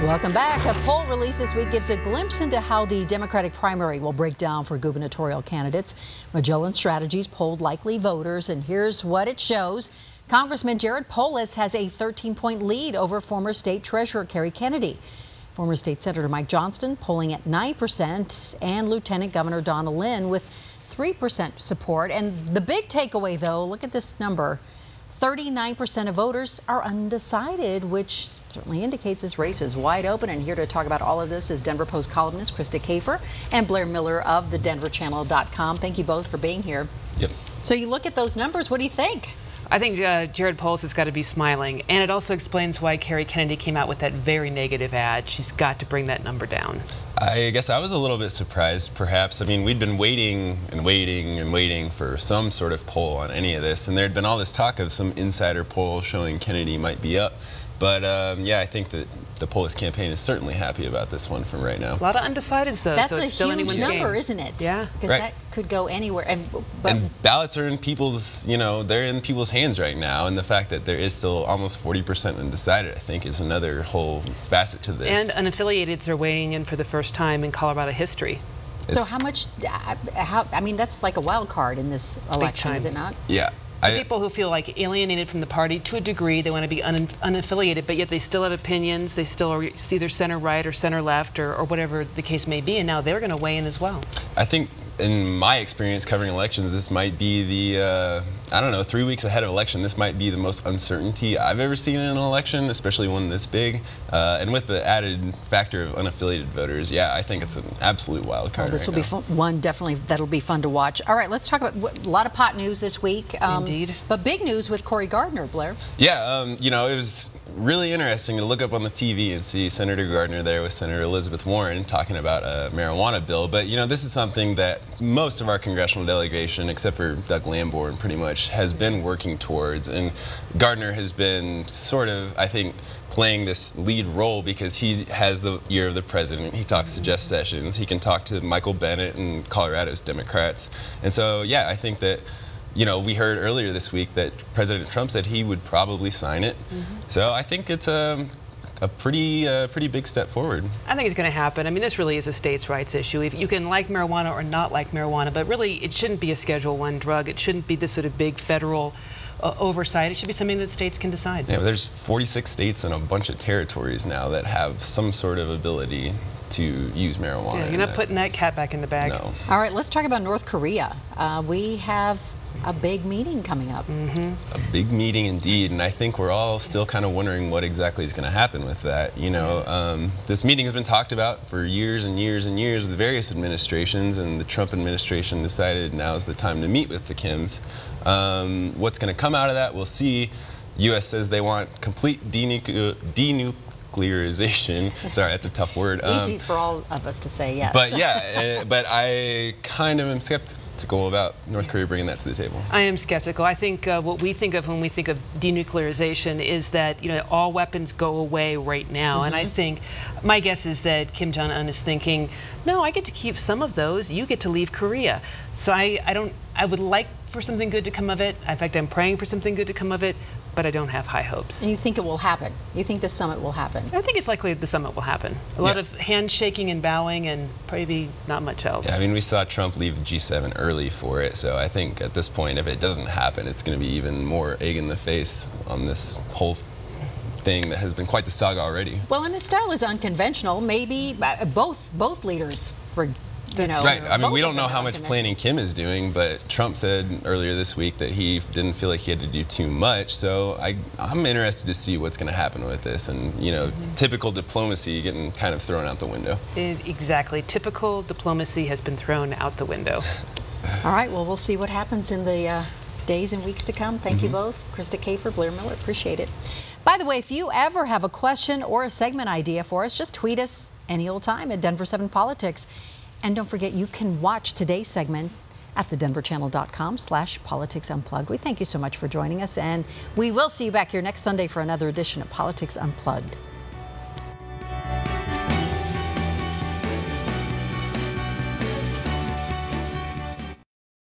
Welcome back. A poll released this week gives a glimpse into how the Democratic primary will break down for gubernatorial candidates. Magellan Strategies polled likely voters, and here's what it shows. Congressman Jared Polis has a 13-point lead over former state treasurer Kerry Kennedy. Former state senator Mike Johnston polling at 9%, and Lieutenant Governor Donna Lynn with 3% support. And the big takeaway, though, look at this number. 39% of voters are undecided, which certainly indicates this race is wide open. And here to talk about all of this is Denver Post columnist Krista Kafer and Blair Miller of thedenverchannel.com. Thank you both for being here. Yep. So you look at those numbers, what do you think? I think Jared Polis has got to be smiling, and it also explains why Kerry Kennedy came out with that very negative ad. She's got to bring that number down. I guess I was a little bit surprised, perhaps. I mean, we'd been waiting and waiting and waiting for some sort of poll on any of this, and there had been all this talk of some insider poll showing Kennedy might be up. But yeah, I think that the Polis campaign is certainly happy about this one from right now. A lot of undecideds, though, That's so it's a still huge anyone's number, game. isn't it? Yeah. Because that could go anywhere. And ballots are in people's, they're in people's hands right now. And the fact that there is still almost 40% undecided, I think, is another whole facet to this. And unaffiliateds are weighing in for the first time in Colorado history. So how much, I mean, that's like a wild card in this election, is it not? Yeah. So people who feel like alienated from the party to a degree, they want to be unaffiliated, but yet they still have opinions. They still are either center right or center left or whatever the case may be, and now they're going to weigh in as well. I think in my experience covering elections, this might be the, I don't know, 3 weeks ahead of election, this might be the most uncertainty I've ever seen in an election, especially one this big. And with the added factor of unaffiliated voters, yeah, I think it's an absolute wild card. Well, this will be one definitely that'll be fun to watch. All right, let's talk about a lot of pot news this week. Indeed. But big news with Cory Gardner, Blair. Yeah, it was really interesting to look up on the TV and see Senator Gardner there with Senator Elizabeth Warren talking about a marijuana bill. But, this is something that most of our congressional delegation, except for Doug Lamborn, pretty much has been working towards. And Gardner has been sort of, I think, playing this lead role because he has the ear of the president. He talks to Jeff Sessions. He can talk to Michael Bennet and Colorado's Democrats. And so, yeah, I think that we heard earlier this week that President Trump said he would probably sign it. So I think it's a pretty big step forward. I think it's going to happen. I mean, this really is a states' rights issue. If you can like marijuana or not like marijuana, but really it shouldn't be a Schedule I drug. It shouldn't be this sort of big federal oversight. It should be something that states can decide. Yeah, there's 46 states and a bunch of territories now that have some sort of ability to use marijuana. Yeah, you're not putting that cat back in the bag. No. All right, let's talk about North Korea. We have a big meeting coming up. A big meeting indeed, and I think we're all still kind of wondering what exactly is going to happen with that. This meeting has been talked about for years and years and years with various administrations, and the Trump administration decided now is the time to meet with the Kims. What's going to come out of that, we'll see. U.S. says they want complete denuclearization. Sorry, that's a tough word. Easy for all of us to say, yes. But yeah, but I kind of am skeptical about North Korea bringing that to the table. I am skeptical. I think what we think of when we think of denuclearization is that all weapons go away right now, and I think my guess is that Kim Jong-un is thinking, no, I get to keep some of those. You get to leave Korea. So I would like for something good to come of it. In fact, I'm praying for something good to come of it, but I don't have high hopes. And you think it will happen? You think the summit will happen? I think it's likely the summit will happen. A lot of handshaking and bowing and probably not much else. Yeah, I mean, we saw Trump leave the G7 early for it, so I think at this point, if it doesn't happen, it's going to be even more egg in the face on this whole thing that has been quite the saga already. Well, and his style is unconventional. Maybe both leaders, Right. I mean, we don't know how much planning Kim is doing, but Trump said earlier this week that he didn't feel like he had to do too much. So I'm interested to see what's going to happen with this. And, typical diplomacy getting kind of thrown out the window. Exactly. Typical diplomacy has been thrown out the window. All right. Well, we'll see what happens in the days and weeks to come. Thank you both. Krista Kafer, Blair Miller. Appreciate it. By the way, if you ever have a question or a segment idea for us, just tweet us any old time at Denver 7 Politics. And don't forget, you can watch today's segment at thedenverchannel.com/Politics Unplugged. We thank you so much for joining us, and we will see you back here next Sunday for another edition of Politics Unplugged.